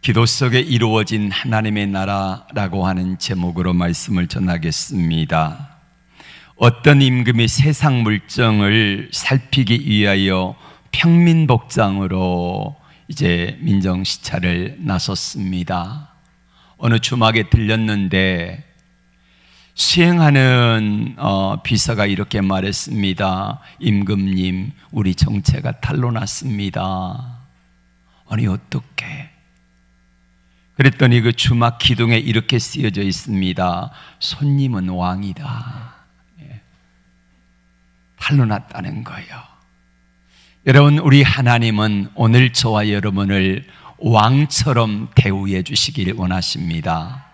기도 속에 이루어진 하나님의 나라라고 하는 제목으로 말씀을 전하겠습니다. 어떤 임금이 세상 물정을 살피기 위하여 평민복장으로 이제 민정시찰을 나섰습니다. 어느 주막에 들렸는데 수행하는 비서가 이렇게 말했습니다. 임금님, 우리 정체가 탄로 났습니다. 아니 어떻게? 그랬더니 그 주막 기둥에 이렇게 쓰여져 있습니다. 손님은 왕이다. 탄로 났다는 거예요. 여러분, 우리 하나님은 오늘 저와 여러분을 왕처럼 대우해 주시길 원하십니다.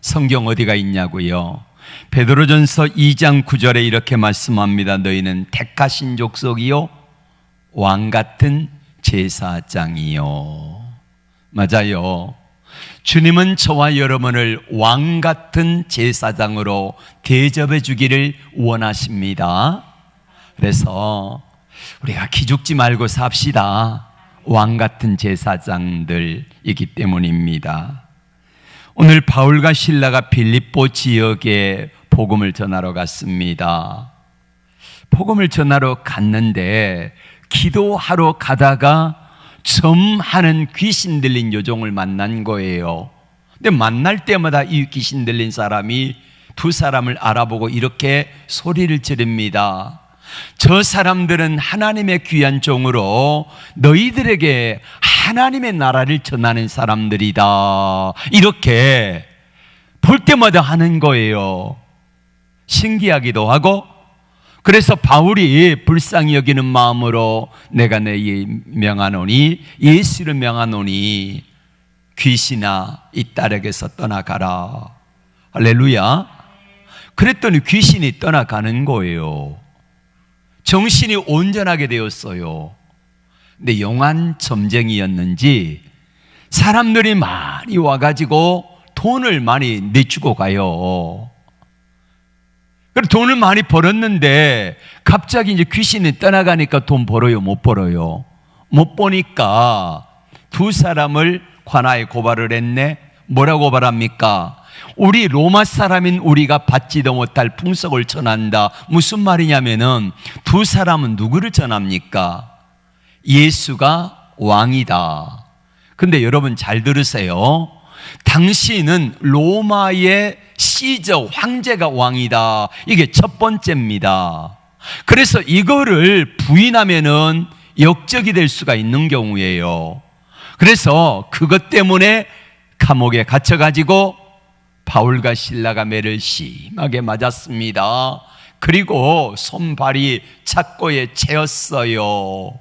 성경 어디가 있냐고요? 베드로전서 2장 9절에 이렇게 말씀합니다. 너희는 택하신 족속이요 왕같은 제사장이요. 맞아요. 주님은 저와 여러분을 왕같은 제사장으로 대접해 주기를 원하십니다. 그래서 우리가 기죽지 말고 삽시다. 왕같은 제사장들이기 때문입니다. 오늘 바울과 실라가 빌립보 지역에 복음을 전하러 갔습니다. 복음을 전하러 갔는데 기도하러 가다가 점하는 귀신 들린 여종을 만난 거예요. 근데 만날 때마다 이 귀신 들린 사람이 두 사람을 알아보고 이렇게 소리를 지릅니다. 저 사람들은 하나님의 귀한 종으로 너희들에게 하나님의 나라를 전하는 사람들이다. 이렇게 볼 때마다 하는 거예요. 신기하기도 하고, 그래서 바울이 불쌍히 여기는 마음으로 내가 너희 명하노니, 예수를 명하노니 귀신아 이 딸에게서 떠나가라. 할렐루야. 그랬더니 귀신이 떠나가는 거예요. 정신이 온전하게 되었어요. 근데 용한 점쟁이였는지 사람들이 많이 와가지고 돈을 많이 내주고 가요. 그래서 돈을 많이 벌었는데 갑자기 이제 귀신이 떠나가니까 돈 벌어요, 못 벌어요? 못 보니까 두 사람을 관아에 고발을 했네. 뭐라고 고발합니까? 우리 로마 사람인 우리가 받지도 못할 풍속을 전한다. 무슨 말이냐면은 두 사람은 누구를 전합니까? 예수가 왕이다. 근데 여러분 잘 들으세요. 당신은 로마의 시저 황제가 왕이다. 이게 첫 번째입니다. 그래서 이거를 부인하면은 역적이 될 수가 있는 경우예요. 그래서 그것 때문에 감옥에 갇혀가지고 바울과 실라가 매를 심하게 맞았습니다. 그리고 손발이 착고에 채였어요.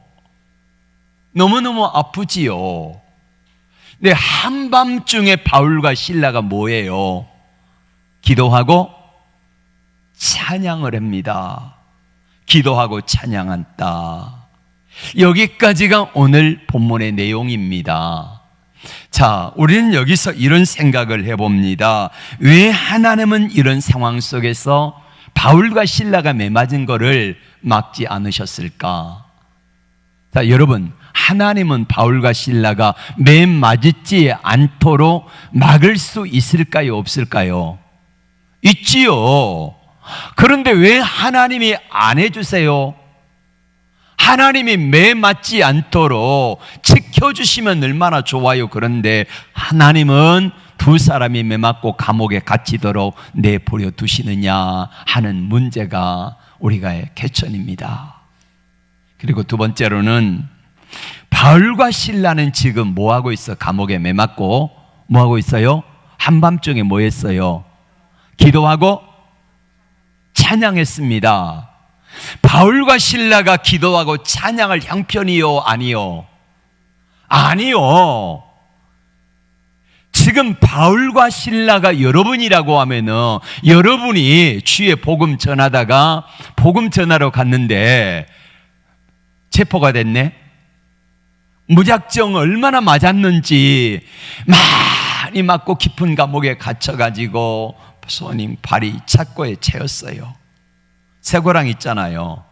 너무너무 아프지요. 근데 한밤중에 바울과 실라가 뭐예요? 기도하고 찬양을 합니다. 기도하고 찬양한다. 여기까지가 오늘 본문의 내용입니다. 자, 우리는 여기서 이런 생각을 해봅니다. 왜 하나님은 이런 상황 속에서 바울과 실라가 매맞은 거를 막지 않으셨을까? 자, 여러분, 하나님은 바울과 실라가 매맞지 않도록 막을 수 있을까요, 없을까요? 있지요. 그런데 왜 하나님이 안 해주세요? 하나님이 매맞지 않도록 지켜주시면 얼마나 좋아요. 그런데 하나님은 두 사람이 매맞고 감옥에 갇히도록 내버려 두시느냐 하는 문제가 우리가 개천입니다. 그리고 두 번째로는 바울과 실라는 지금 뭐하고 있어? 감옥에 매맞고 뭐하고 있어요? 한밤중에 뭐 했어요? 기도하고 찬양했습니다. 바울과 실라가 기도하고 찬양할 형편이요? 아니요? 아니요. 지금 바울과 실라가 여러분이라고 하면은 여러분이 주의 복음 전하다가 복음 전하러 갔는데 체포가 됐네? 무작정 얼마나 맞았는지 많이 맞고 깊은 감옥에 갇혀가지고 손이 발이 착고에 채였어요. 쇠고랑 있잖아요.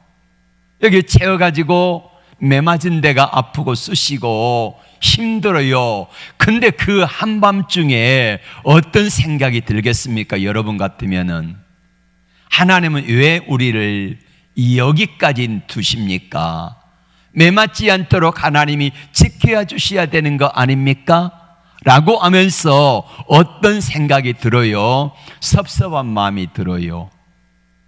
여기 채워가지고 매맞은 데가 아프고 쑤시고 힘들어요. 근데 그 한밤중에 어떤 생각이 들겠습니까? 여러분 같으면은 하나님은 왜 우리를 여기까지 두십니까? 매맞지 않도록 하나님이 지켜야 주셔야 되는 거 아닙니까? 라고 하면서 어떤 생각이 들어요? 섭섭한 마음이 들어요.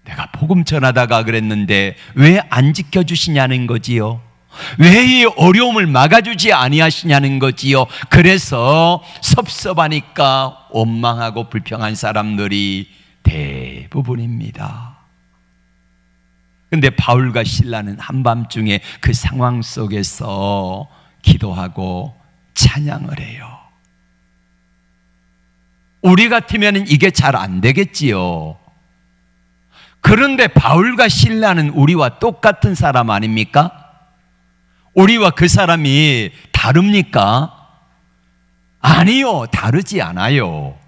내가 복음 전하다가 그랬는데 왜 안 지켜주시냐는 거지요. 왜 이 어려움을 막아주지 아니하시냐는 거지요. 그래서 섭섭하니까 원망하고 불평한 사람들이 대부분입니다. 근데 바울과 실라는 한밤중에 그 상황 속에서 기도하고 찬양을 해요. 우리 같으면 이게 잘 안 되겠지요. 그런데 바울과 실라는 우리와 똑같은 사람 아닙니까? 우리와 그 사람이 다릅니까? 아니요, 다르지 않아요.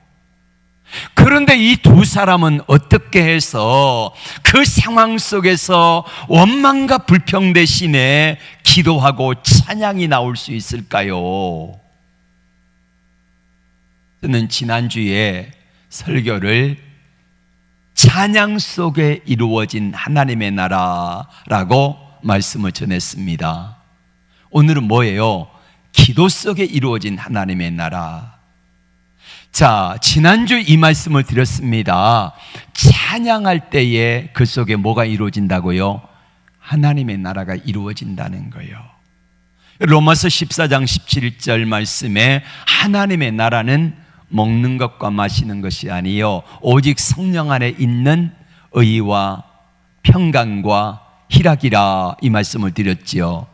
그런데 이 두 사람은 어떻게 해서 그 상황 속에서 원망과 불평 대신에 기도하고 찬양이 나올 수 있을까요? 저는 지난주에 설교를 찬양 속에 이루어진 하나님의 나라라고 말씀을 전했습니다. 오늘은 뭐예요? 기도 속에 이루어진 하나님의 나라. 자, 지난주 이 말씀을 드렸습니다. 찬양할 때에 그 속에 뭐가 이루어진다고요? 하나님의 나라가 이루어진다는 거예요. 로마서 14장 17절 말씀에 하나님의 나라는 먹는 것과 마시는 것이 아니요 오직 성령 안에 있는 의와 평강과 희락이라, 이 말씀을 드렸지요.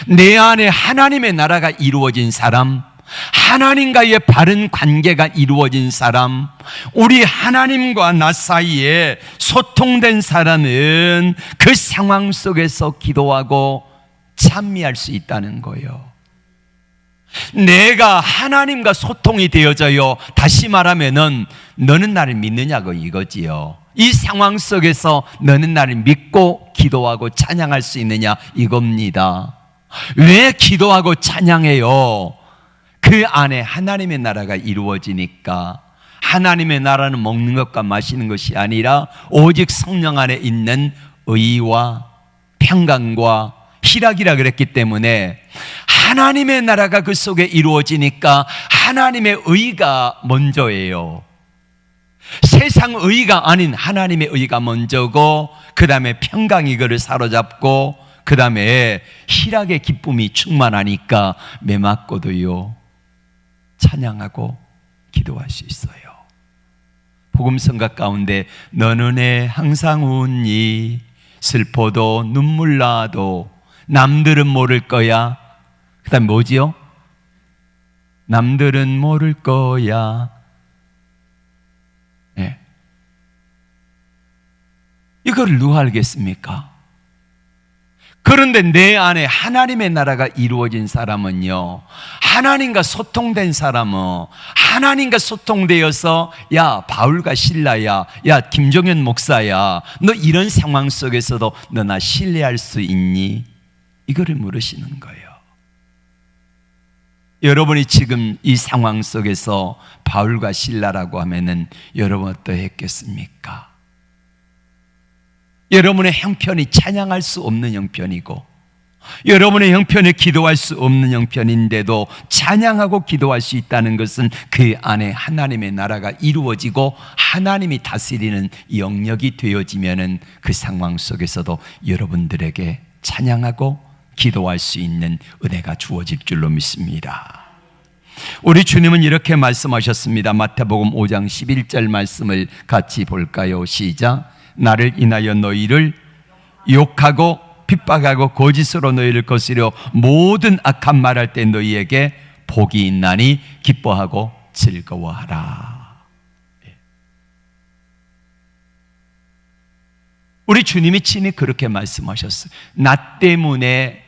내 안에 하나님의 나라가 이루어진 사람, 하나님과의 바른 관계가 이루어진 사람, 우리 하나님과 나 사이에 소통된 사람은 그 상황 속에서 기도하고 찬미할 수 있다는 거예요. 내가 하나님과 소통이 되어져요. 다시 말하면은 너는 나를 믿느냐고 이거지요. 이 상황 속에서 너는 나를 믿고 기도하고 찬양할 수 있느냐 이겁니다. 왜 기도하고 찬양해요? 그 안에 하나님의 나라가 이루어지니까. 하나님의 나라는 먹는 것과 마시는 것이 아니라 오직 성령 안에 있는 의와 평강과 희락이라 그랬기 때문에 하나님의 나라가 그 속에 이루어지니까 하나님의 의가 먼저예요. 세상 의가 아닌 하나님의 의가 먼저고, 그 다음에 평강이 그를 사로잡고, 그 다음에 희락의 기쁨이 충만하니까 매맞고도요 찬양하고 기도할 수 있어요. 복음성가 가운데 너는 내 항상 웃니 슬퍼도 눈물 나도 남들은 모를 거야. 그 다음 뭐지요? 남들은 모를 거야. 네. 이걸 누가 알겠습니까? 그런데 내 안에 하나님의 나라가 이루어진 사람은요, 하나님과 소통된 사람은 하나님과 소통되어서 야 바울과 실라야, 야 김종현 목사야, 너 이런 상황 속에서도 너 나 신뢰할 수 있니? 이거를 물으시는 거예요. 여러분이 지금 이 상황 속에서 바울과 실라라고 하면은 여러분 어떠했겠습니까? 여러분의 형편이 찬양할 수 없는 형편이고, 여러분의 형편에 기도할 수 없는 형편인데도 찬양하고 기도할 수 있다는 것은 그 안에 하나님의 나라가 이루어지고 하나님이 다스리는 영역이 되어지면은 그 상황 속에서도 여러분들에게 찬양하고 기도할 수 있는 은혜가 주어질 줄로 믿습니다. 우리 주님은 이렇게 말씀하셨습니다. 마태복음 5장 11절 말씀을 같이 볼까요? 시작. 나를 인하여 너희를 욕하고 핍박하고 거짓으로 너희를 거스려 모든 악한 말할 때 너희에게 복이 있나니 기뻐하고 즐거워하라. 우리 주님이 친히 그렇게 말씀하셨어요. 나 때문에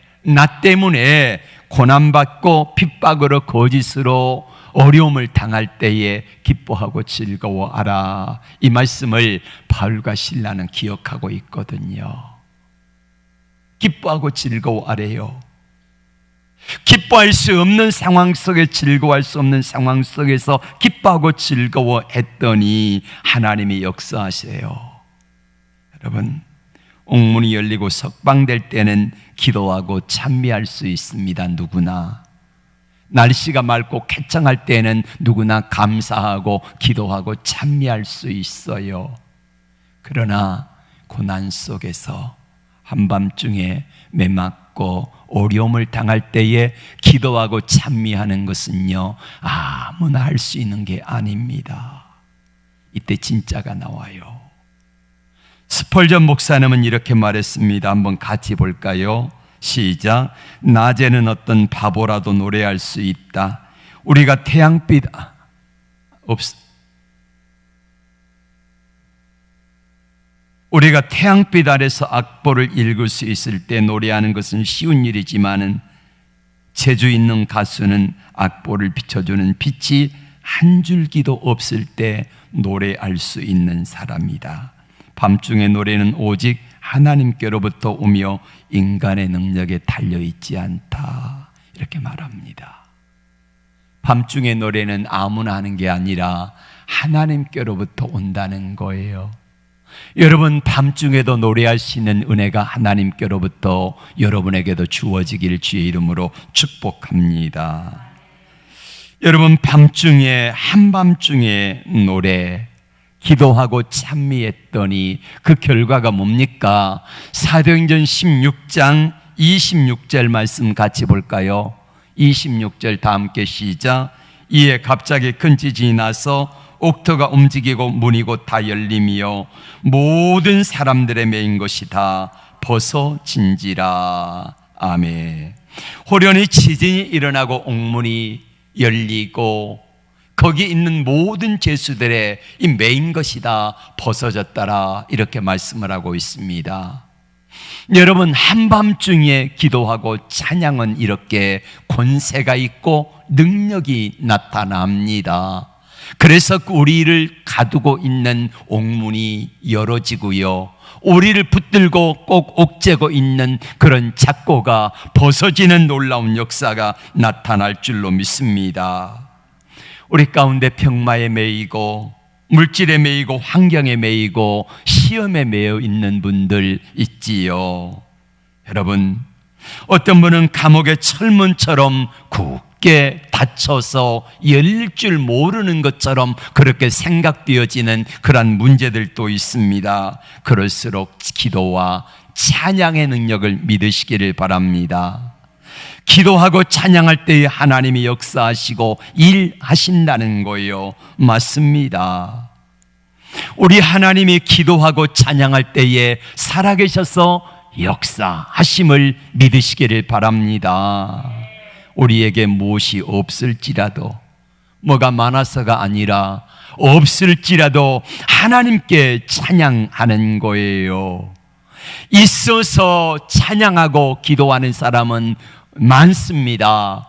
고난받고 핍박으로 거짓으로 어려움을 당할 때에 기뻐하고 즐거워하라. 이 말씀을 바울과 실라는 기억하고 있거든요. 기뻐하고 즐거워하래요. 기뻐할 수 없는 상황 속에, 즐거워할 수 없는 상황 속에서 기뻐하고 즐거워했더니 하나님이 역사하세요. 여러분, 옥문이 열리고 석방될 때는 기도하고 찬미할 수 있습니다. 누구나. 날씨가 맑고 쾌청할 때는 누구나 감사하고 기도하고 찬미할 수 있어요. 그러나 고난 속에서 한밤중에 매맞고 어려움을 당할 때에 기도하고 찬미하는 것은요, 아무나 할 수 있는 게 아닙니다. 이때 진짜가 나와요. 스펄전 목사님은 이렇게 말했습니다. 한번 같이 볼까요? 시작. 낮에는 어떤 바보라도 노래할 수 있다. 우리가 태양빛 아래서 악보를 읽을 수 있을 때 노래하는 것은 쉬운 일이지만은 재주 있는 가수는 악보를 비춰주는 빛이 한 줄기도 없을 때 노래할 수 있는 사람이다. 밤중의 노래는 오직 하나님께로부터 오며 인간의 능력에 달려있지 않다. 이렇게 말합니다. 밤중의 노래는 아무나 하는 게 아니라 하나님께로부터 온다는 거예요. 여러분, 밤중에도 노래할 수 있는 은혜가 하나님께로부터 여러분에게도 주어지길 주의 이름으로 축복합니다. 여러분, 밤중에, 한밤중에 노래, 기도하고 찬미했더니 그 결과가 뭡니까? 사도행전 16장 26절 말씀 같이 볼까요? 26절 다 함께 시작. 이에 갑자기 큰 지진이 나서 옥토가 움직이고 문이 곧 다 열리며 모든 사람들의 메인 것이 다 벗어진지라. 아멘. 호련히 지진이 일어나고 옥문이 열리고 거기 있는 모든 죄수들의 이 메인 것이 다 벗어졌더라. 이렇게 말씀을 하고 있습니다. 여러분, 한밤중에 기도하고 찬양은 이렇게 권세가 있고 능력이 나타납니다. 그래서 우리를 가두고 있는 옥문이 열어지고요, 우리를 붙들고 꼭 옥죄고 있는 그런 잡고가 벗어지는 놀라운 역사가 나타날 줄로 믿습니다. 우리 가운데 병마에 매이고 물질에 매이고 환경에 매이고 시험에 매여 있는 분들 있지요. 여러분, 어떤 분은 감옥의 철문처럼 굳게 닫혀서 열릴 줄 모르는 것처럼 그렇게 생각되어지는 그런 문제들도 있습니다. 그럴수록 기도와 찬양의 능력을 믿으시기를 바랍니다. 기도하고 찬양할 때에 하나님이 역사하시고 일하신다는 거예요. 맞습니다. 우리 하나님이 기도하고 찬양할 때에 살아계셔서 역사하심을 믿으시기를 바랍니다. 우리에게 무엇이 없을지라도, 뭐가 많아서가 아니라 없을지라도 하나님께 찬양하는 거예요. 있어서 찬양하고 기도하는 사람은 많습니다.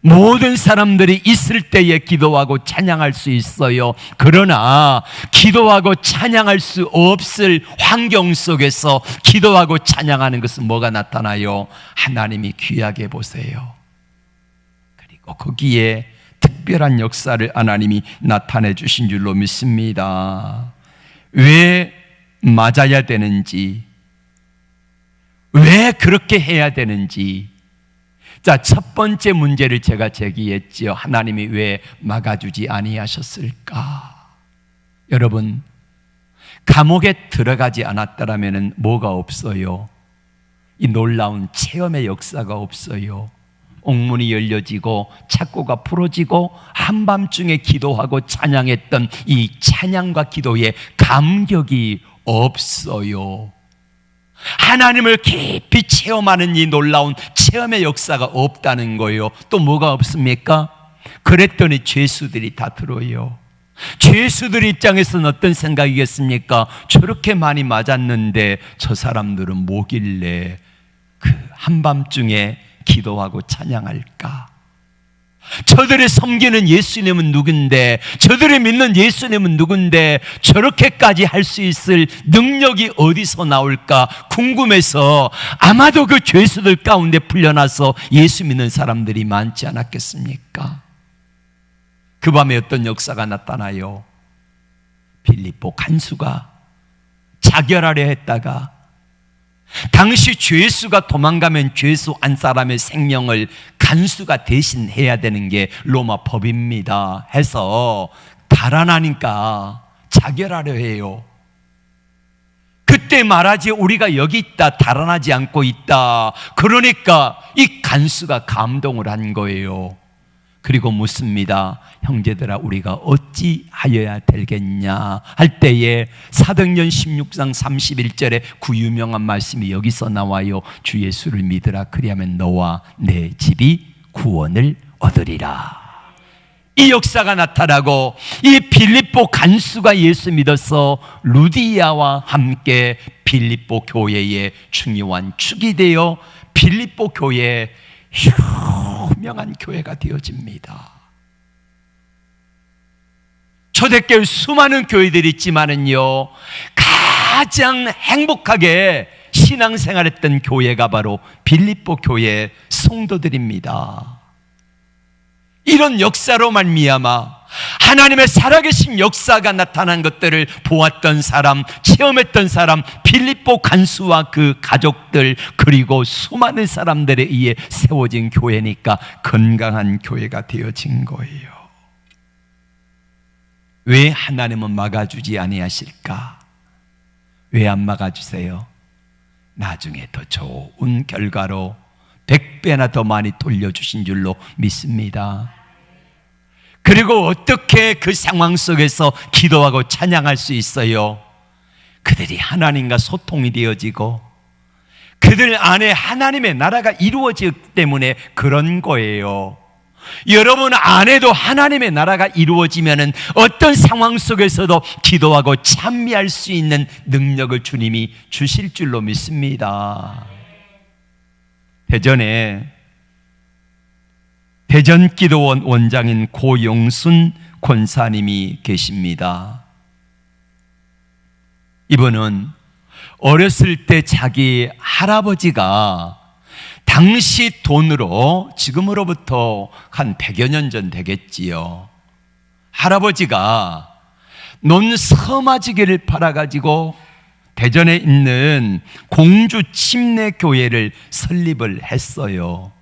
모든 사람들이 있을 때에 기도하고 찬양할 수 있어요. 그러나 기도하고 찬양할 수 없을 환경 속에서 기도하고 찬양하는 것은 뭐가 나타나요? 하나님이 귀하게 보세요. 그리고 거기에 특별한 역사를 하나님이 나타내 주신 줄로 믿습니다. 왜 맞아야 되는지, 왜 그렇게 해야 되는지. 자, 첫 번째 문제를 제가 제기했지요. 하나님이 왜 막아주지 아니하셨을까? 여러분, 감옥에 들어가지 않았더라면 뭐가 없어요? 이 놀라운 체험의 역사가 없어요. 옥문이 열려지고 착고가 풀어지고 한밤중에 기도하고 찬양했던 이 찬양과 기도의 감격이 없어요. 하나님을 깊이 체험하는 이 놀라운 체험의 역사가 없다는 거예요. 또 뭐가 없습니까? 그랬더니 죄수들이 다 들어요. 죄수들 입장에서는 어떤 생각이겠습니까? 저렇게 많이 맞았는데 저 사람들은 뭐길래 그 한밤중에 기도하고 찬양할까? 저들이 섬기는 예수님은 누군데, 저들이 믿는 예수님은 누군데 저렇게까지 할 수 있을 능력이 어디서 나올까 궁금해서 아마도 그 죄수들 가운데 풀려나서 예수 믿는 사람들이 많지 않았겠습니까? 그 밤에 어떤 역사가 나타나요. 빌립보 간수가 자결하려 했다가 당시 죄수가 도망가면 죄수 한 사람의 생명을 간수가 대신 해야 되는 게 로마 법입니다 해서 달아나니까 자결하려 해요. 그때 말하지 우리가 여기 있다, 달아나지 않고 있다. 그러니까 이 간수가 감동을 한 거예요. 그리고 묻습니다. 형제들아, 우리가 어찌하여야 되겠냐 할 때에 사도행전 16장 31절에 그 유명한 말씀이 여기서 나와요. 주 예수를 믿으라. 그리하면 너와 내 집이 구원을 얻으리라. 이 역사가 나타나고 이 빌립보 간수가 예수 믿어서 루디아와 함께 빌립보 교회의 중요한 축이 되어 빌립보 교회의 유명한 교회가 되어집니다. 초대교회 수많은 교회들이 있지만은요, 가장 행복하게 신앙생활했던 교회가 바로 빌립보 교회 성도들입니다. 이런 역사로 말미암아 하나님의 살아계신 역사가 나타난 것들을 보았던 사람, 체험했던 사람, 빌립보 간수와 그 가족들, 그리고 수많은 사람들에 의해 세워진 교회니까 건강한 교회가 되어진 거예요. 왜 하나님은 막아주지 아니하실까? 왜 안 막아주세요? 나중에 더 좋은 결과로 100배나 더 많이 돌려주신 줄로 믿습니다. 그리고 어떻게 그 상황 속에서 기도하고 찬양할 수 있어요? 그들이 하나님과 소통이 되어지고 그들 안에 하나님의 나라가 이루어지기 때문에 그런 거예요. 여러분 안에도 하나님의 나라가 이루어지면 어떤 상황 속에서도 기도하고 찬미할 수 있는 능력을 주님이 주실 줄로 믿습니다. 대전에 대전기도원 원장인 고용순 권사님이 계십니다. 이분은 어렸을 때 자기 할아버지가 당시 돈으로, 지금으로부터 한 100여 년 전 되겠지요, 할아버지가 논 서마지개를 팔아가지고 대전에 있는 공주 침례교회를 설립을 했어요.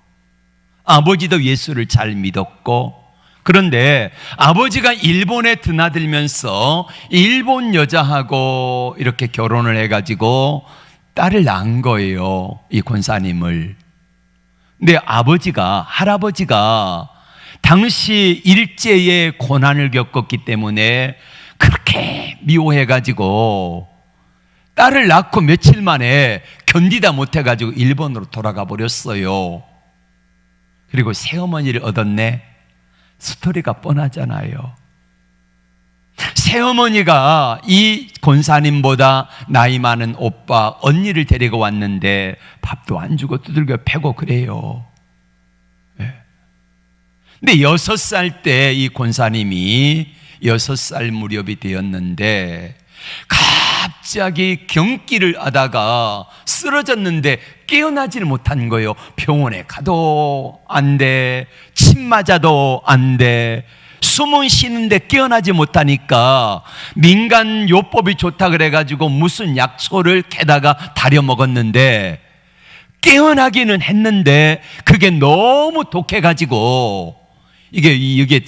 아버지도 예수를 잘 믿었고, 그런데 아버지가 일본에 드나들면서 일본 여자하고 이렇게 결혼을 해가지고 딸을 낳은 거예요, 이 권사님을. 근데 할아버지가 당시 일제의 고난을 겪었기 때문에 그렇게 미워해가지고 딸을 낳고 며칠 만에 견디다 못해가지고 일본으로 돌아가 버렸어요. 그리고 새어머니를 얻었네. 스토리가 뻔하잖아요. 새어머니가 이 권사님보다 나이 많은 오빠, 언니를 데리고 왔는데 밥도 안 주고 두들겨 패고 그래요. 근데 6살 때 이 권사님이 6살 무렵이 되었는데 갑자기 경기를 하다가 쓰러졌는데 깨어나지를 못한 거예요. 병원에 가도 안 돼, 침 맞아도 안 돼, 숨은 쉬는데 깨어나지 못하니까 민간 요법이 좋다 그래가지고 무슨 약초를 캐다가 다려 먹었는데 깨어나기는 했는데 그게 너무 독해가지고 이게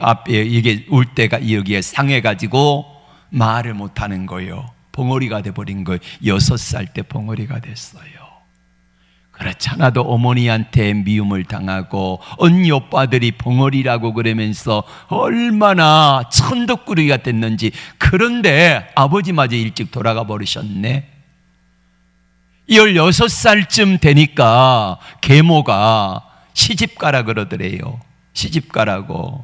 앞에 이게 울 때가 여기에 상해가지고 말을 못하는 거예요. 벙어리가 돼버린 거예요. 6살 때 벙어리가 됐어요. 그렇잖아도 어머니한테 미움을 당하고 언니 오빠들이 벙어리라고 그러면서 얼마나 천덕꾸러기가 됐는지. 그런데 아버지마저 일찍 돌아가 버리셨네. 16살쯤 되니까 계모가 시집가라 그러더래요. 시집가라고.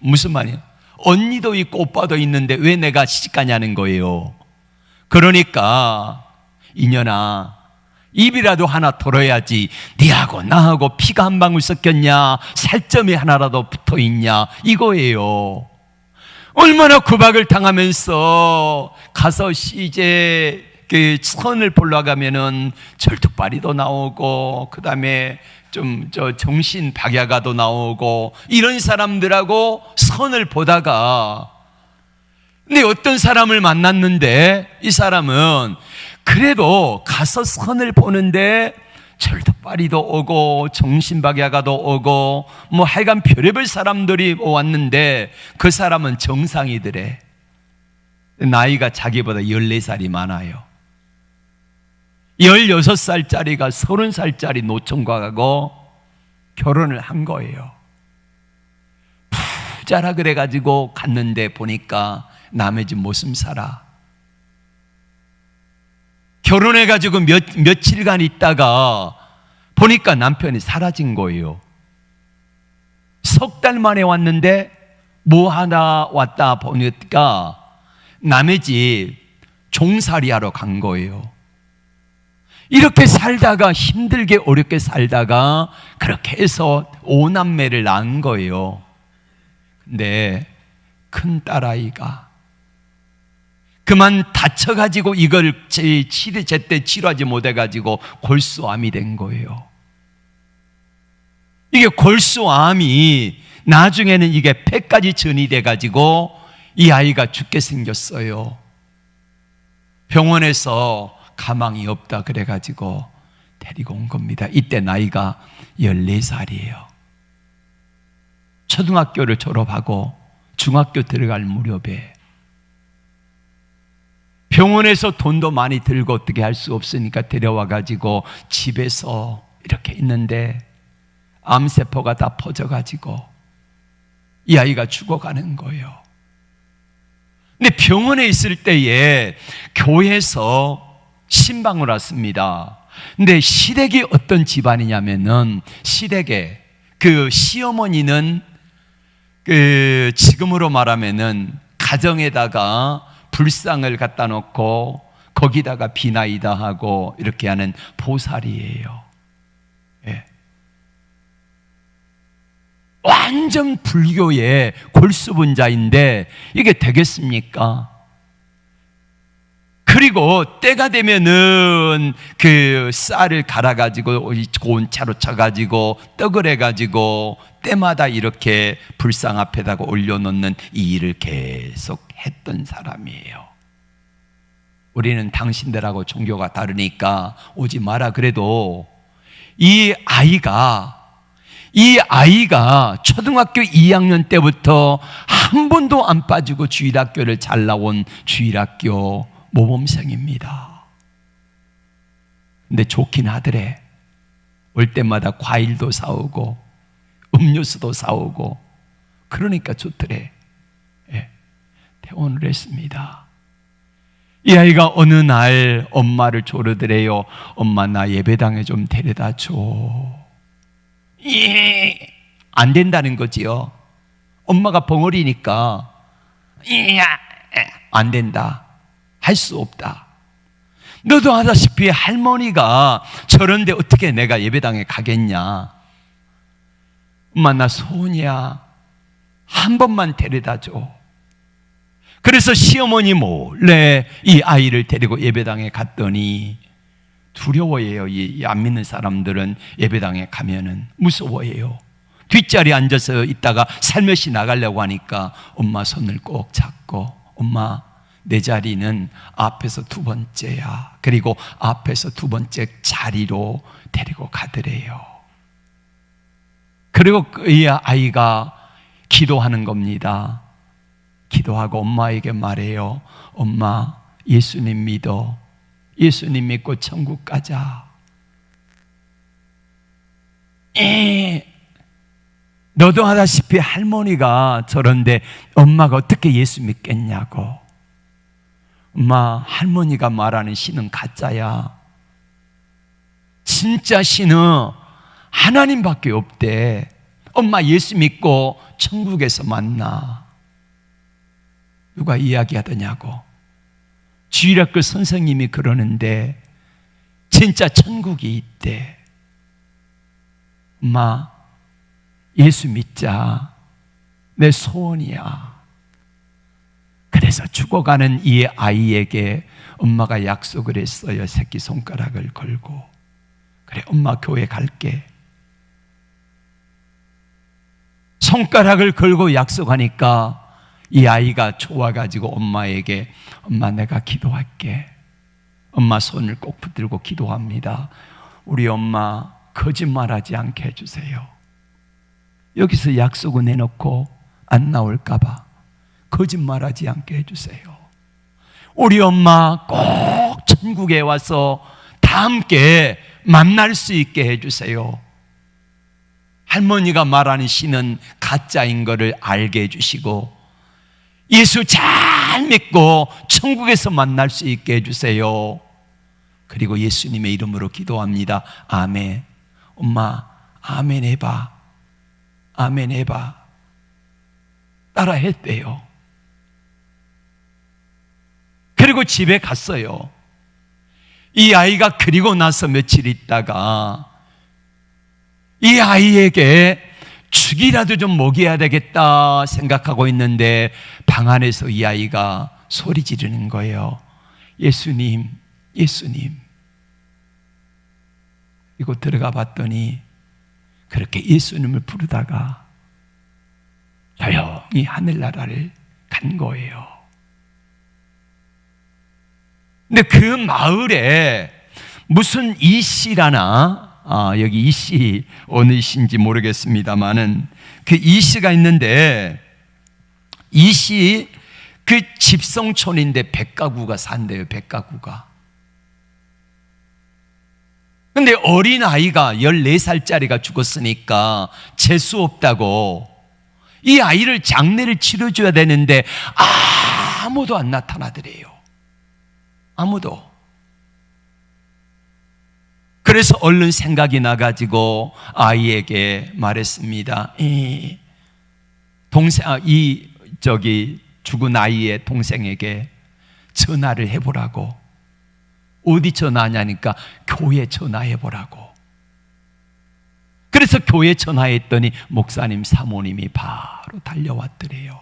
무슨 말이야? 언니도 있고 오빠도 있는데 왜 내가 시집가냐는 거예요. 그러니까 이년아, 입이라도 하나 털어야지. 네하고 나하고 피가 한 방울 섞였냐, 살점이 하나라도 붙어있냐, 이거예요. 얼마나 구박을 당하면서 가서 이제 그 선을 보러 가면은 절뚝발이도 나오고, 그 다음에 좀 정신 박야가도 나오고, 이런 사람들하고 선을 보다가, 근데 어떤 사람을 만났는데, 이 사람은 그래도 가서 선을 보는데 절뚝발이도 오고 정신박야가도 오고 뭐 하여간 별의별 사람들이 왔는데, 그 사람은 정상이더래. 나이가 자기보다 14살이 많아요. 16살짜리가 30살짜리 노총각하고 결혼을 한 거예요. 부자라 그래가지고 갔는데 보니까 남의 집 모습 살아. 결혼해가지고 며칠간 있다가 보니까 남편이 사라진 거예요. 석 달 만에 왔는데 뭐 하나 왔다 보니까 남의 집 종살이 하러 간 거예요. 이렇게 살다가 힘들게 어렵게 살다가 그렇게 해서 5남매를 낳은 거예요. 근데 큰 딸아이가 그만 다쳐가지고 이걸 제때 치료하지 못해가지고 골수암이 된 거예요. 이게 골수암이 나중에는 이게 폐까지 전이 돼가지고 이 아이가 죽게 생겼어요. 병원에서 가망이 없다 그래가지고 데리고 온 겁니다. 이때 나이가 14살이에요. 초등학교를 졸업하고 중학교 들어갈 무렵에 병원에서 돈도 많이 들고 어떻게 할 수 없으니까 데려와가지고 집에서 이렇게 있는데 암세포가 다 퍼져가지고 이 아이가 죽어가는 거예요. 근데 병원에 있을 때에 교회에서 신방을 왔습니다. 근데 시댁이 어떤 집안이냐면은, 시댁에 그 시어머니는 그 지금으로 말하면은 가정에다가 불상을 갖다 놓고 거기다가 비나이다 하고 이렇게 하는 보살이에요. 예. 완전 불교의 골수분자인데 이게 되겠습니까? 그리고 때가 되면은 그 쌀을 갈아가지고 고운 차로 쳐가지고 떡을 해가지고 때마다 이렇게 불상 앞에다가 올려놓는 이 일을 계속 했던 사람이에요. 우리는 당신들하고 종교가 다르니까 오지 마라 그래도 이 아이가 초등학교 2학년 때부터 한 번도 안 빠지고 주일학교를 잘 나온 주일학교 모범생입니다. 근데 좋긴 하더래. 올 때마다 과일도 사오고 음료수도 사오고 그러니까 좋더래. 예, 퇴원을 했습니다. 이 아이가 어느 날 엄마를 조르더래요. 엄마 나 예배당에 좀 데려다 줘. 예, 안 된다는 거지요. 엄마가 벙어리니까 안 된다. 할 수 없다. 너도 하다시피 할머니가 저런데 어떻게 내가 예배당에 가겠냐. 엄마 나 소원이야. 한 번만 데려다 줘. 그래서 시어머니 몰래 이 아이를 데리고 예배당에 갔더니 두려워해요. 이 안 믿는 사람들은 예배당에 가면은 무서워해요. 뒷자리에 앉아서 있다가 살며시 나가려고 하니까 엄마 손을 꼭 잡고 엄마 내 자리는 앞에서 두 번째야. 그리고 앞에서 두 번째 자리로 데리고 가더래요. 그리고 이 아이가 기도하는 겁니다. 기도하고 엄마에게 말해요. 엄마 예수님 믿어. 예수님 믿고 천국 가자. 너도 하다시피 할머니가 저런데 엄마가 어떻게 예수 믿겠냐고. 엄마 할머니가 말하는 신은 가짜야. 진짜 신은 하나님밖에 없대. 엄마 예수 믿고 천국에서 만나. 누가 이야기하더냐고. 주일학교 선생님이 그러는데 진짜 천국이 있대. 엄마, 예수 믿자. 내 소원이야. 그래서 죽어가는 이 아이에게 엄마가 약속을 했어요. 새끼손가락을 걸고. 그래, 엄마 교회 갈게. 손가락을 걸고 약속하니까 이 아이가 좋아가지고 엄마에게, 엄마 내가 기도할게. 엄마 손을 꼭 붙들고 기도합니다. 우리 엄마 거짓말하지 않게 해주세요. 여기서 약속을 해놓고 안 나올까봐 거짓말하지 않게 해주세요. 우리 엄마 꼭 천국에 와서 다 함께 만날 수 있게 해주세요. 할머니가 말하는 신은 가짜인 것을 알게 해주시고 예수 잘 믿고 천국에서 만날 수 있게 해주세요. 그리고 예수님의 이름으로 기도합니다. 아멘. 엄마 아멘 해봐. 아멘 해봐. 따라 했대요. 그리고 집에 갔어요. 이 아이가 그리고 나서 며칠 있다가 이 아이에게 죽이라도 좀 먹여야 되겠다 생각하고 있는데 방 안에서 이 아이가 소리 지르는 거예요. 예수님, 예수님. 이거 들어가 봤더니 그렇게 예수님을 부르다가 조용히 하늘나라를 간 거예요. 근데 그 마을에 무슨 이씨라나, 여기 이씨, 어느 이씨인지 모르겠습니다만은 그 이씨가 있는데 이씨 그 집성촌인데 100가구가 산대요. 100가구가. 근데 어린아이가 14살짜리가 죽었으니까 재수 없다고 이 아이를 장례를 치러줘야 되는데 아무도 안 나타나더래요. 아무도. 그래서 얼른 생각이 나가지고 아이에게 말했습니다. 죽은 아이의 동생에게 전화를 해보라고. 어디 전화하냐니까 교회 전화해보라고. 그래서 교회 전화했더니 목사님 사모님이 바로 달려왔더래요.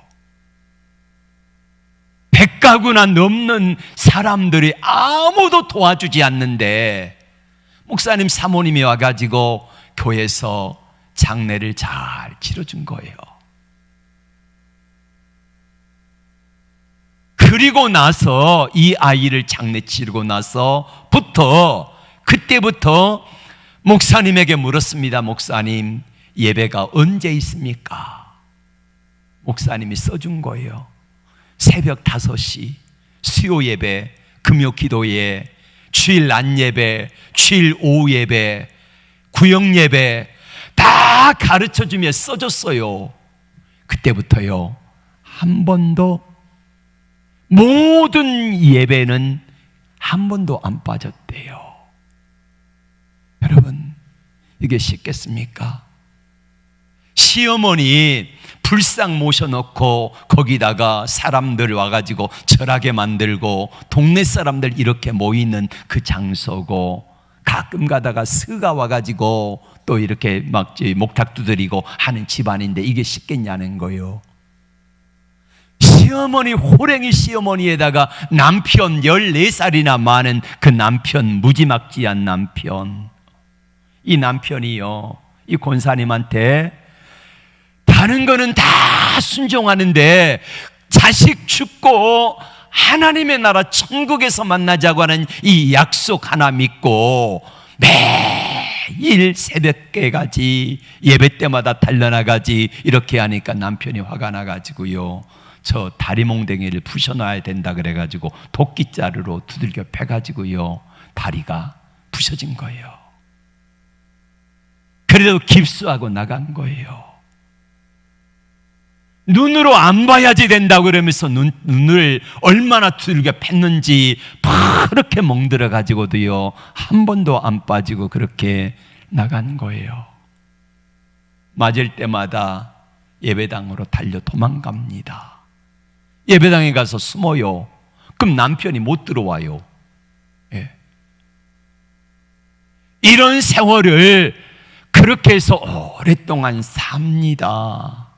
100가구나 넘는 사람들이 아무도 도와주지 않는데 목사님 사모님이 와가지고 교회에서 장례를 잘 치러준 거예요. 그리고 나서 이 아이를 장례 치르고 그때부터 목사님에게 물었습니다. 목사님, 예배가 언제 있습니까? 목사님이 써준 거예요. 새벽 5시 수요 예배, 금요 기도회, 주일 낮 예배, 주일 오후 예배, 구역 예배 다 가르쳐주며 써줬어요. 그때부터요, 한 번도 모든 예배는 한 번도 안 빠졌대요. 여러분, 이게 쉽겠습니까? 시어머니 불상 모셔놓고 거기다가 사람들 와가지고 절하게 만들고 동네 사람들 이렇게 모이는 그 장소고 가끔 가다가 스가 와가지고 또 이렇게 막 목탁 두드리고 하는 집안인데 이게 쉽겠냐는 거예요. 시어머니, 호랭이 시어머니에다가 남편 14살이나 많은 그 남편, 무지막지한 남편. 이 남편이요, 이 권사님한테 다른 거는 다 순종하는데 자식 죽고 하나님의 나라 천국에서 만나자고 하는 이 약속 하나 믿고 매일 새벽에까지 예배 때마다 달려나가지 이렇게 하니까 남편이 화가 나가지고요, 저 다리 몽댕이를 부셔놔야 된다 그래가지고 도끼자루로 두들겨 패가지고요 다리가 부셔진 거예요. 그래도 깁스하고 나간 거예요. 눈으로 안 봐야지 된다고 그러면서 눈을 얼마나 두들겨 팼는지 그렇게 멍들어 가지고도요 한 번도 안 빠지고 그렇게 나간 거예요. 맞을 때마다 예배당으로 달려 도망갑니다. 예배당에 가서 숨어요. 그럼 남편이 못 들어와요. 예. 이런 세월을 그렇게 해서 오랫동안 삽니다.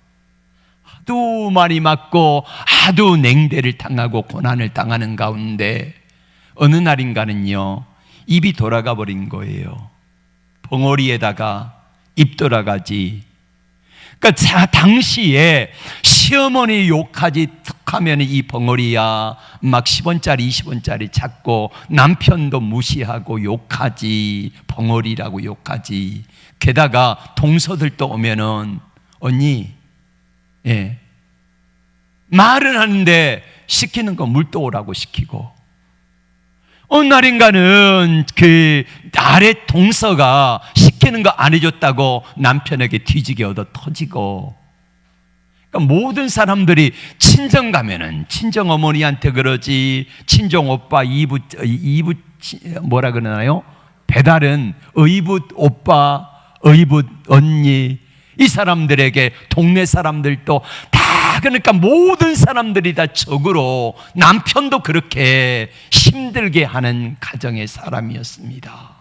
하도 많이 맞고 하도 냉대를 당하고 고난을 당하는 가운데 어느 날인가는요, 입이 돌아가 버린 거예요. 벙어리에다가 입 돌아가지. 그러니까 당시에 시어머니 욕하지 툭하면 이 벙어리야 막 10원짜리 20원짜리 찾고 남편도 무시하고 욕하지, 벙어리라고 욕하지. 게다가 동서들도 오면은 언니, 예, 말은 하는데 시키는 거 물도 오라고 시키고, 어느 날인가는 그 아래 동서가 시키는 거 안 해줬다고 남편에게 뒤지게 얻어 터지고, 그러니까 모든 사람들이 친정 가면은 친정 어머니한테 그러지, 친정 오빠 이부 뭐라 그러나요? 배달은 의붓 오빠, 의붓 언니, 이 사람들에게 동네 사람들도 다, 그러니까 모든 사람들이 다 적으로 남편도 그렇게 힘들게 하는 가정의 사람이었습니다.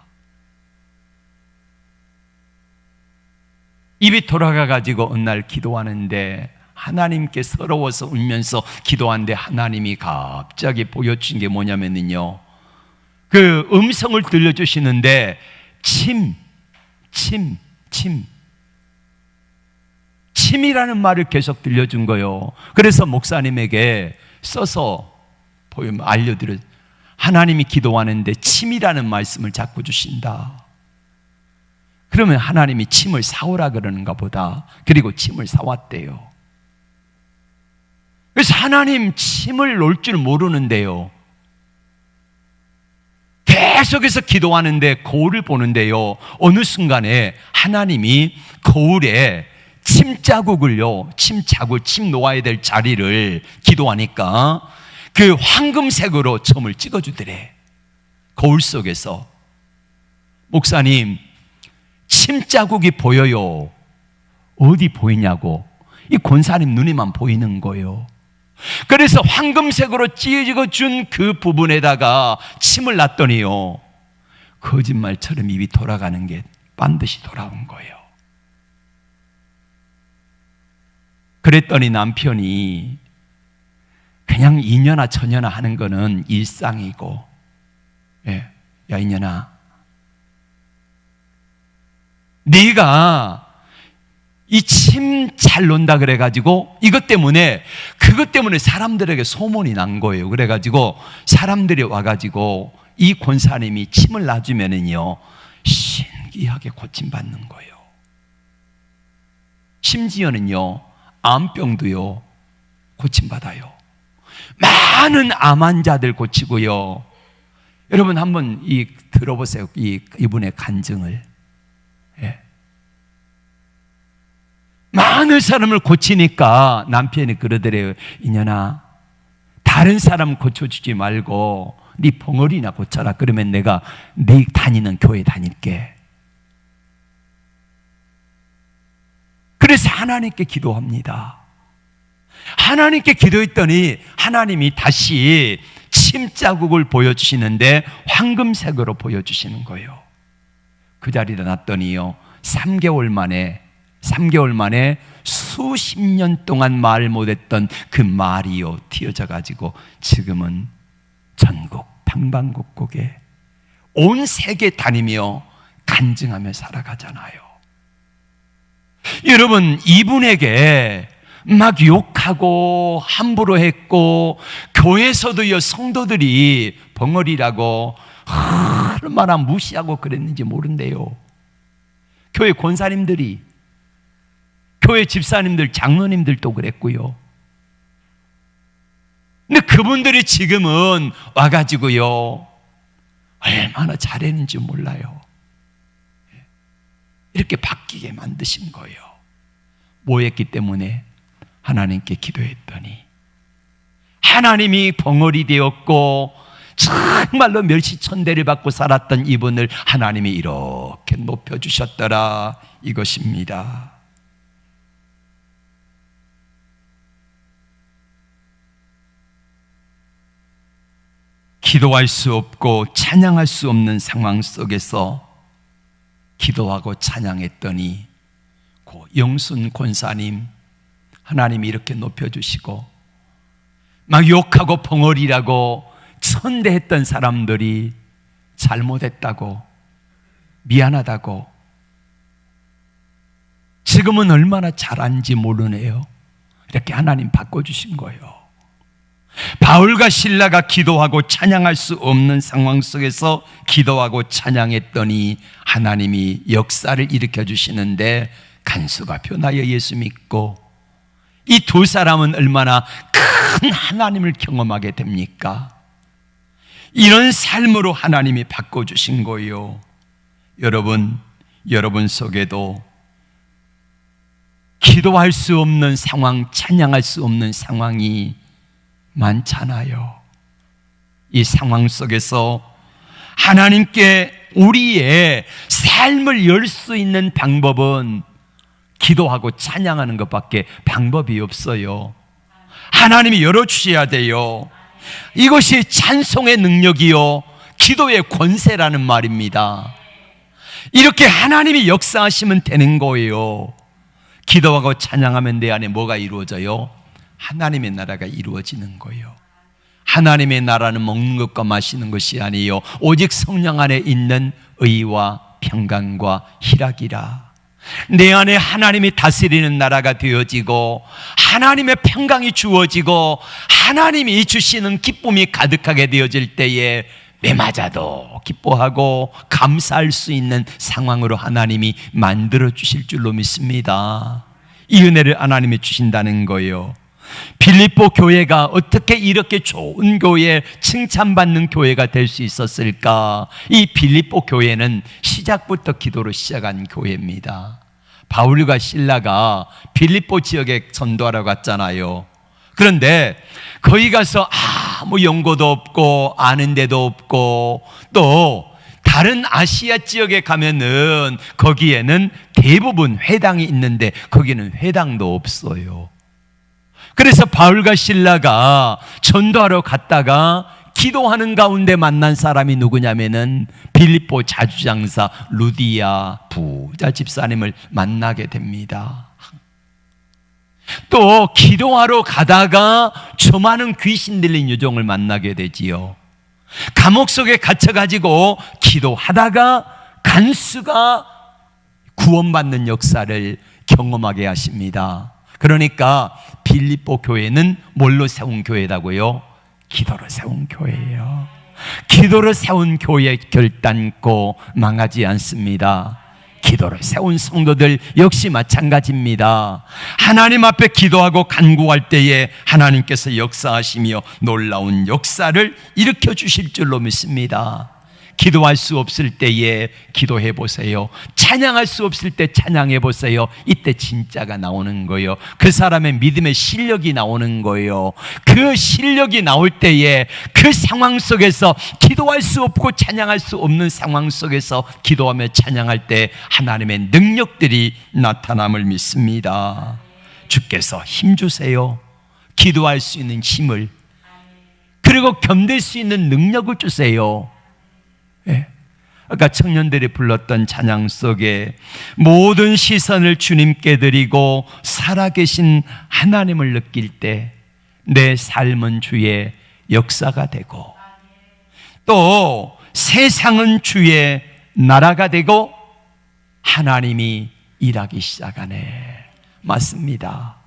입이 돌아가가지고 어느 날 기도하는데 하나님께 서러워서 울면서 기도하는데 하나님이 갑자기 보여주신 게 뭐냐면요, 그 음성을 들려주시는데 침이라는 말을 계속 들려준 거예요. 그래서 목사님에게 써서 알려드려, 하나님이 기도하는데 침이라는 말씀을 자꾸 주신다. 그러면 하나님이 침을 사오라 그러는가 보다. 그리고 침을 사왔대요. 그래서 하나님 침을 놓을 줄 모르는데요, 계속해서 기도하는데 거울을 보는데요, 어느 순간에 하나님이 거울에 침자국을요, 침 놓아야 될 자리를 기도하니까 그 황금색으로 점을 찍어주더래. 거울 속에서. 목사님, 침자국이 보여요. 어디 보이냐고. 이 권사님 눈에만 보이는 거예요. 그래서 황금색으로 찍어준 그 부분에다가 침을 놨더니요, 거짓말처럼 입이 돌아가는 게 반드시 돌아온 거예요. 그랬더니 남편이 그냥 이년아 저년아 하는 거는 일상이고, 예, 야 이년아, 네가 이 침 잘 논다 그래가지고 그것 때문에 사람들에게 소문이 난 거예요. 그래가지고 사람들이 와가지고 이 권사님이 침을 놔주면은요, 신기하게 고침받는 거예요. 심지어는요, 암병도요 고침받아요. 많은 암 환자들 고치고요. 여러분 한번 들어보세요. 이분의 간증을. 예. 많은 사람을 고치니까 남편이 그러더래요. 이년아, 다른 사람 고쳐주지 말고 네 벙어리나 고쳐라. 그러면 내가 네 다니는 교회 다닐게. 그래서 하나님께 기도합니다. 하나님께 기도했더니 하나님이 다시 침자국을 보여주시는데 황금색으로 보여주시는 거예요. 그 자리에 놨더니요, 3개월 만에 수십 년 동안 말 못했던 그 말이요 튀어져 가지고 지금은 전국 방방곡곡에 온 세계 다니며 간증하며 살아가잖아요. 여러분, 이분에게 막 욕하고 함부로 했고 교회에서도요 성도들이 벙어리라고 얼마나 무시하고 그랬는지 모른대요. 교회 권사님들이, 교회 집사님들, 장로님들도 그랬고요. 근데 그분들이 지금은 와가지고요 얼마나 잘했는지 몰라요. 이렇게 바뀌게 만드신 거예요. 뭐 했기 때문에? 하나님께 기도했더니 하나님이 벙어리 되었고 정말로 멸시천대를 받고 살았던 이분을 하나님이 이렇게 높여주셨더라, 이것입니다. 기도할 수 없고 찬양할 수 없는 상황 속에서 기도하고 찬양했더니 그 영순 권사님 하나님이 이렇게 높여주시고, 막 욕하고 벙어리라고 천대했던 사람들이 잘못했다고, 미안하다고, 지금은 얼마나 잘한지 모르네요. 이렇게 하나님 바꿔주신 거예요. 바울과 실라가 기도하고 찬양할 수 없는 상황 속에서 기도하고 찬양했더니 하나님이 역사를 일으켜 주시는데, 간수가 변하여 예수 믿고 이 두 사람은 얼마나 큰 하나님을 경험하게 됩니까? 이런 삶으로 하나님이 바꿔주신 거예요. 여러분 속에도 기도할 수 없는 상황, 찬양할 수 없는 상황이 많잖아요. 이 상황 속에서 하나님께 우리의 삶을 열 수 있는 방법은 기도하고 찬양하는 것밖에 방법이 없어요. 하나님이 열어주셔야 돼요. 이것이 찬송의 능력이요, 기도의 권세라는 말입니다. 이렇게 하나님이 역사하시면 되는 거예요. 기도하고 찬양하면 내 안에 뭐가 이루어져요? 하나님의 나라가 이루어지는 거예요. 하나님의 나라는 먹는 것과 마시는 것이 아니에요. 오직 성령 안에 있는 의와 평강과 희락이라. 내 안에 하나님이 다스리는 나라가 되어지고 하나님의 평강이 주어지고 하나님이 주시는 기쁨이 가득하게 되어질 때에 매 맞아도 기뻐하고 감사할 수 있는 상황으로 하나님이 만들어 주실 줄로 믿습니다. 이 은혜를 하나님이 주신다는 거예요. 빌립보 교회가 어떻게 이렇게 좋은 교회, 칭찬받는 교회가 될 수 있었을까? 이 빌립보 교회는 시작부터 기도로 시작한 교회입니다. 바울과 실라가 빌립보 지역에 전도하러 갔잖아요. 그런데 거기 가서 아무 연고도 없고 아는 데도 없고, 또 다른 아시아 지역에 가면은 거기에는 대부분 회당이 있는데 거기는 회당도 없어요. 그래서 바울과 실라가 전도하러 갔다가 기도하는 가운데 만난 사람이 누구냐면은 빌립보 자주장사 루디아 부자 집사님을 만나게 됩니다. 또 기도하러 가다가 수많은 귀신 들린 여종을 만나게 되지요. 감옥 속에 갇혀가지고 기도하다가 간수가 구원받는 역사를 경험하게 하십니다. 그러니까 빌립보 교회는 뭘로 세운 교회라고요? 기도로 세운 교회예요. 기도로 세운 교회 결단코 망하지 않습니다. 기도로 세운 성도들 역시 마찬가지입니다. 하나님 앞에 기도하고 간구할 때에 하나님께서 역사하시며 놀라운 역사를 일으켜 주실 줄로 믿습니다. 기도할 수 없을 때에 기도해 보세요. 찬양할 수 없을 때 찬양해 보세요. 이때 진짜가 나오는 거예요. 그 사람의 믿음의 실력이 나오는 거예요. 그 실력이 나올 때에 그 상황 속에서 기도할 수 없고 찬양할 수 없는 상황 속에서 기도하며 찬양할 때 하나님의 능력들이 나타남을 믿습니다. 주께서 힘 주세요. 기도할 수 있는 힘을, 그리고 견딜 수 있는 능력을 주세요. 예. 아까 청년들이 불렀던 찬양 속에 모든 시선을 주님께 드리고 살아계신 하나님을 느낄 때 내 삶은 주의 역사가 되고, 또 세상은 주의 나라가 되고 하나님이 일하기 시작하네. 맞습니다.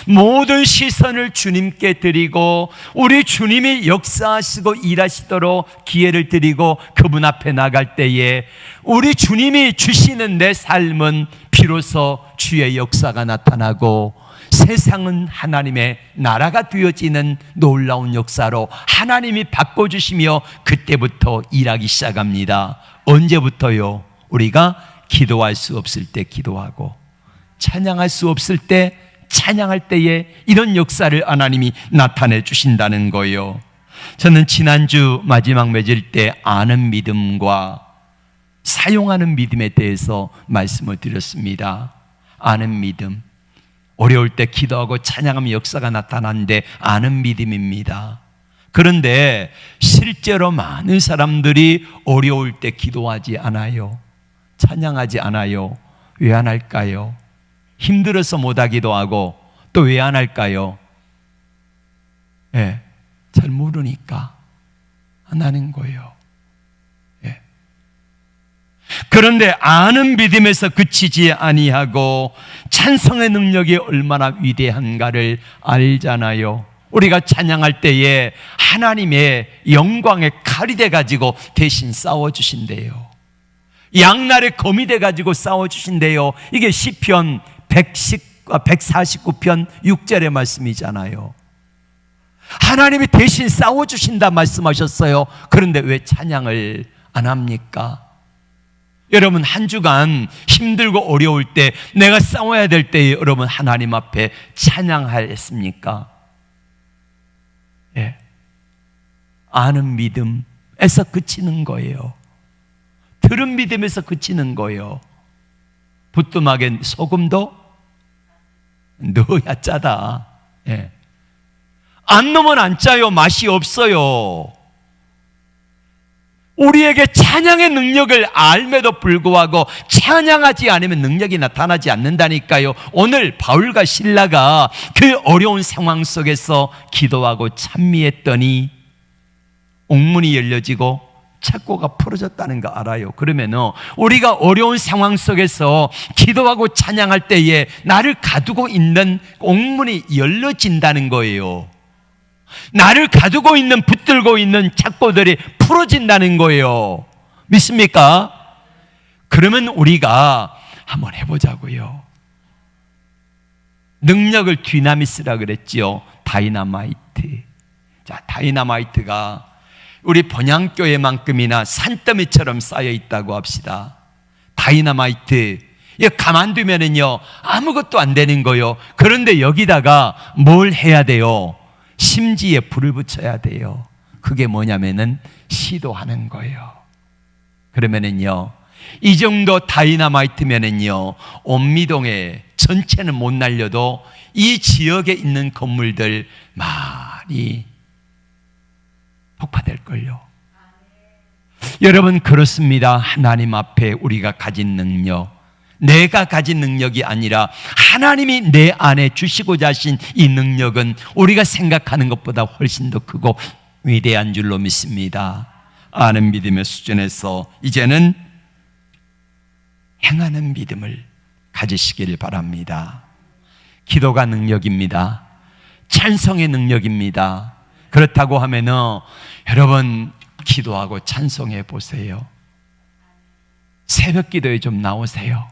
모든 시선을 주님께 드리고 우리 주님이 역사하시고 일하시도록 기회를 드리고 그분 앞에 나갈 때에 우리 주님이 주시는 내 삶은 비로소 주의 역사가 나타나고 세상은 하나님의 나라가 되어지는 놀라운 역사로 하나님이 바꿔주시며 그때부터 일하기 시작합니다. 언제부터요? 우리가 기도할 수 없을 때 기도하고 찬양할 수 없을 때 찬양할 때에 이런 역사를 하나님이 나타내 주신다는 거예요. 저는 지난주 마지막 맺을 때 아는 믿음과 사용하는 믿음에 대해서 말씀을 드렸습니다. 아는 믿음, 어려울 때 기도하고 찬양하면 역사가 나타나는데 아는 믿음입니다. 그런데 실제로 많은 사람들이 어려울 때 기도하지 않아요. 찬양하지 않아요. 왜 안 할까요? 힘들어서 못하기도 하고 또 왜 안 할까요? 예, 잘 모르니까 안 하는 거예요. 예. 그런데 아는 믿음에서 그치지 아니하고 찬송의 능력이 얼마나 위대한가를 알잖아요. 우리가 찬양할 때에 하나님의 영광의 칼이 돼가지고 대신 싸워주신대요. 양날의 검이 돼가지고 싸워주신대요. 이게 시편 149편 6절의 말씀이잖아요. 하나님이 대신 싸워주신다 말씀하셨어요. 그런데 왜 찬양을 안 합니까? 여러분, 한 주간 힘들고 어려울 때, 내가 싸워야 될 때에 여러분 하나님 앞에 찬양하였습니까? 예. 아는 믿음에서 그치는 거예요. 들은 믿음에서 그치는 거예요. 부뚜막에 소금도 넣어야 짜다. 예. 안 넣으면 안 짜요. 맛이 없어요. 우리에게 찬양의 능력을 알매도 불구하고 찬양하지 않으면 능력이 나타나지 않는다니까요. 오늘 바울과 실라가 그 어려운 상황 속에서 기도하고 찬미했더니 옥문이 열려지고 착고가 풀어졌다는 거 알아요. 그러면 우리가 어려운 상황 속에서 기도하고 찬양할 때에 나를 가두고 있는 옥문이 열려진다는 거예요. 나를 가두고 있는, 붙들고 있는 착고들이 풀어진다는 거예요. 믿습니까? 그러면 우리가 한번 해보자고요. 능력을 디나미스라 그랬지요. 다이나마이트. 자, 다이나마이트가 우리 번향교회만큼이나 산더미처럼 쌓여 있다고 합시다. 다이나마이트. 이거 가만두면은요 아무것도 안 되는 거예요. 그런데 여기다가 뭘 해야 돼요? 심지에 불을 붙여야 돼요. 그게 뭐냐면은 시도하는 거예요. 그러면은요 이 정도 다이나마이트면은요 옴미동에 전체는 못 날려도 이 지역에 있는 건물들 많이 폭파될걸요. 여러분, 그렇습니다. 하나님 앞에 우리가 가진 능력, 내가 가진 능력이 아니라 하나님이 내 안에 주시고자 하신 이 능력은 우리가 생각하는 것보다 훨씬 더 크고 위대한 줄로 믿습니다. 아는 믿음의 수준에서 이제는 행하는 믿음을 가지시길 바랍니다. 기도가 능력입니다. 찬송의 능력입니다. 그렇다고 하면은 여러분 기도하고 찬송해 보세요. 새벽 기도에 좀 나오세요.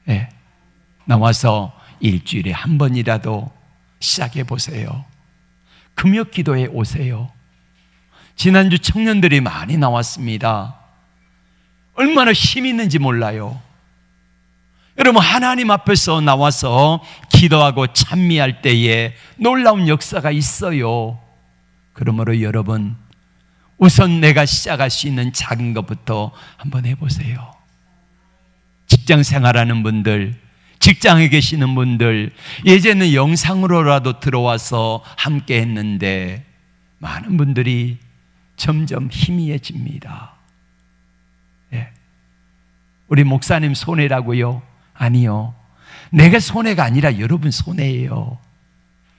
네. 나와서 일주일에 한 번이라도 시작해 보세요. 금요 기도에 오세요. 지난주 청년들이 많이 나왔습니다. 얼마나 힘이 있는지 몰라요. 여러분, 하나님 앞에서 나와서 기도하고 찬미할 때에 놀라운 역사가 있어요. 그러므로 여러분, 우선 내가 시작할 수 있는 작은 것부터 한번 해보세요. 직장 생활하는 분들, 직장에 계시는 분들, 예전에는 영상으로라도 들어와서 함께 했는데 많은 분들이 점점 희미해집니다. 예. 우리 목사님 손해라고요? 아니요. 내가 손해가 아니라 여러분 손해예요.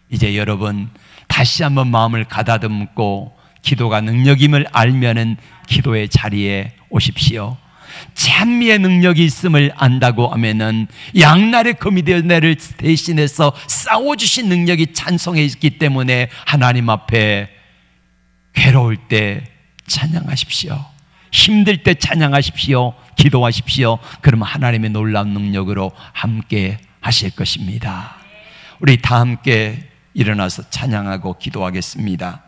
이제 여러분 다시 한번 마음을 가다듬고 기도가 능력임을 알면은 기도의 자리에 오십시오. 찬미의 능력이 있음을 안다고 하면은 양날의 검이 되어 나를 대신해서 싸워주신 능력이 찬송해 있기 때문에 하나님 앞에 괴로울 때 찬양하십시오. 힘들 때 찬양하십시오. 기도하십시오. 그러면 하나님의 놀라운 능력으로 함께 하실 것입니다. 우리 다 함께 일어나서 찬양하고 기도하겠습니다.